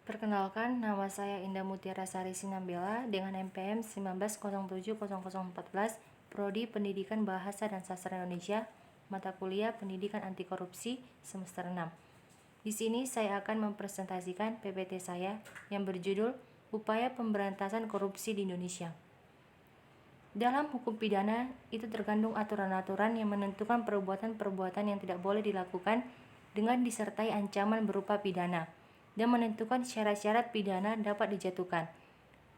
Perkenalkan, nama saya Indah Mutiara Sari Sinambela dengan NPM 19070014, Prodi Pendidikan Bahasa dan Sastra Indonesia, mata kuliah Pendidikan Anti Korupsi semester 6. Di sini saya akan mempresentasikan PPT saya yang berjudul Upaya Pemberantasan Korupsi di Indonesia. Dalam hukum pidana, itu terkandung aturan-aturan yang menentukan perbuatan-perbuatan yang tidak boleh dilakukan dengan disertai ancaman berupa pidana, dan menentukan syarat-syarat pidana dapat dijatuhkan.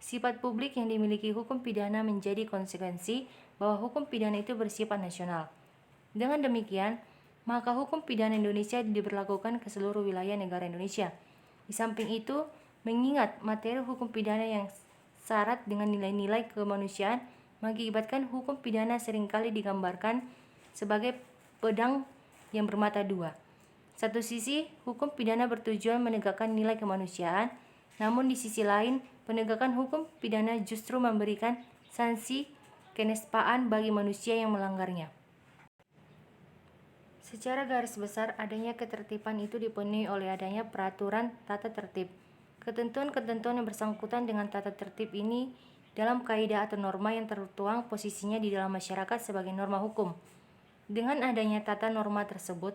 Sifat publik yang dimiliki hukum pidana menjadi konsekuensi bahwa hukum pidana itu bersifat nasional. Dengan demikian, maka hukum pidana Indonesia diberlakukan ke seluruh wilayah negara Indonesia. Di samping itu, mengingat materi hukum pidana yang syarat dengan nilai-nilai kemanusiaan, mengakibatkan hukum pidana seringkali digambarkan sebagai pedang yang bermata dua. Satu sisi, hukum pidana bertujuan menegakkan nilai kemanusiaan, namun di sisi lain, penegakan hukum pidana justru memberikan sanksi kenespaan bagi manusia yang melanggarnya. Secara garis besar, adanya ketertiban itu dipenuhi oleh adanya peraturan tata tertib. Ketentuan-ketentuan yang bersangkutan dengan tata tertib ini dalam kaidah atau norma yang tertuang posisinya di dalam masyarakat sebagai norma hukum. Dengan adanya tata norma tersebut,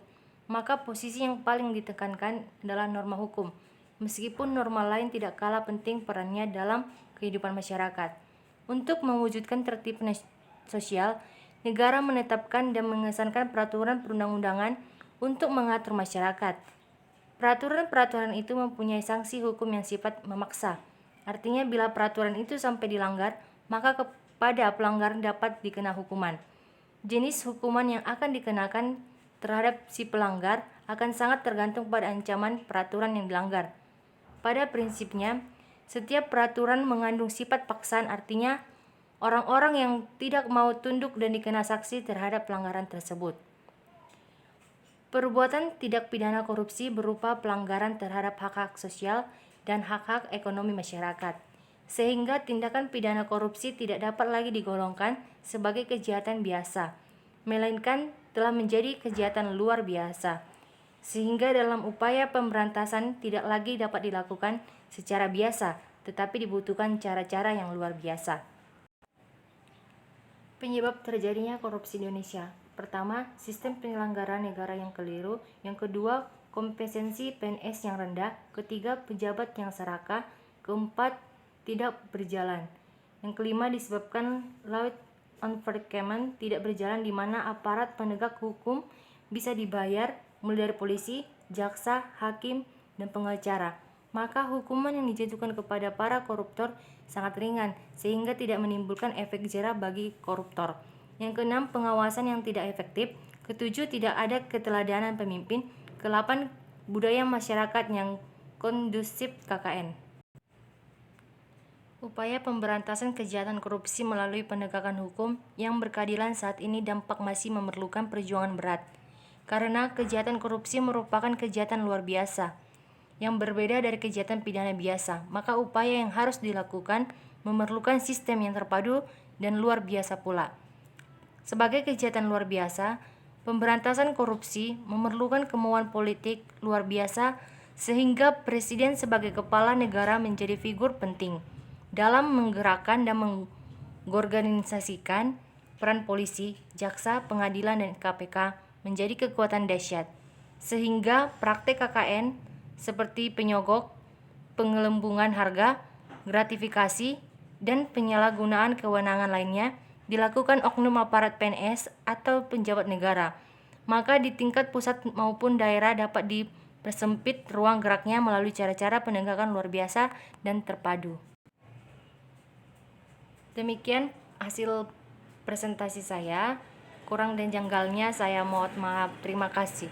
maka posisi yang paling ditekankan adalah norma hukum, meskipun norma lain tidak kalah penting perannya dalam kehidupan masyarakat. Untuk mewujudkan tertib sosial, negara menetapkan dan mengesankan peraturan perundang-undangan untuk mengatur masyarakat. Peraturan-peraturan itu mempunyai sanksi hukum yang sifat memaksa. Artinya bila peraturan itu sampai dilanggar, maka kepada pelanggar dapat dikena hukuman. Jenis hukuman yang akan dikenakan terhadap si pelanggar akan sangat tergantung pada ancaman peraturan yang dilanggar. Pada prinsipnya, setiap peraturan mengandung sifat paksaan, artinya orang-orang yang tidak mau tunduk dan dikena sanksi terhadap pelanggaran tersebut. Perbuatan tindak pidana korupsi berupa pelanggaran terhadap hak-hak sosial dan hak-hak ekonomi masyarakat, sehingga tindakan pidana korupsi tidak dapat lagi digolongkan sebagai kejahatan biasa, melainkan telah menjadi kejahatan luar biasa, sehingga dalam upaya pemberantasan tidak lagi dapat dilakukan secara biasa, tetapi dibutuhkan cara-cara yang luar biasa. Penyebab terjadinya korupsi di Indonesia. Pertama, sistem penyelenggaraan negara yang keliru. Yang kedua, kompetensi PNS yang rendah. Ketiga, pejabat yang serakah. Keempat, tidak berjalan. Yang kelima, disebabkan law enforcement tidak berjalan, di mana aparat penegak hukum bisa dibayar mulai dari polisi, jaksa, hakim, dan pengacara. Maka hukuman yang dijatuhkan kepada para koruptor sangat ringan, sehingga tidak menimbulkan efek jera bagi koruptor. Yang keenam, pengawasan yang tidak efektif. Ketujuh, tidak ada keteladanan pemimpin. Kedelapan, budaya masyarakat yang kondusif KKN. Upaya pemberantasan kejahatan korupsi melalui penegakan hukum yang berkeadilan saat ini dampak masih memerlukan perjuangan berat, karena kejahatan korupsi merupakan kejahatan luar biasa yang berbeda dari kejahatan pidana biasa. Maka upaya yang harus dilakukan memerlukan sistem yang terpadu dan luar biasa pula. Sebagai kejahatan luar biasa, pemberantasan korupsi memerlukan kemauan politik luar biasa, sehingga presiden sebagai kepala negara menjadi figur penting dalam menggerakkan dan mengorganisasikan peran polisi, jaksa, pengadilan, dan KPK menjadi kekuatan dahsyat, sehingga praktek KKN seperti penyogok, penggelembungan harga, gratifikasi, dan penyalahgunaan kewenangan lainnya dilakukan oknum aparat PNS atau pejabat negara. Maka di tingkat pusat maupun daerah dapat dipersempit ruang geraknya melalui cara-cara penegakan luar biasa dan terpadu. Demikian hasil presentasi saya. Kurang dan janggalnya saya mohon maaf. Terima kasih.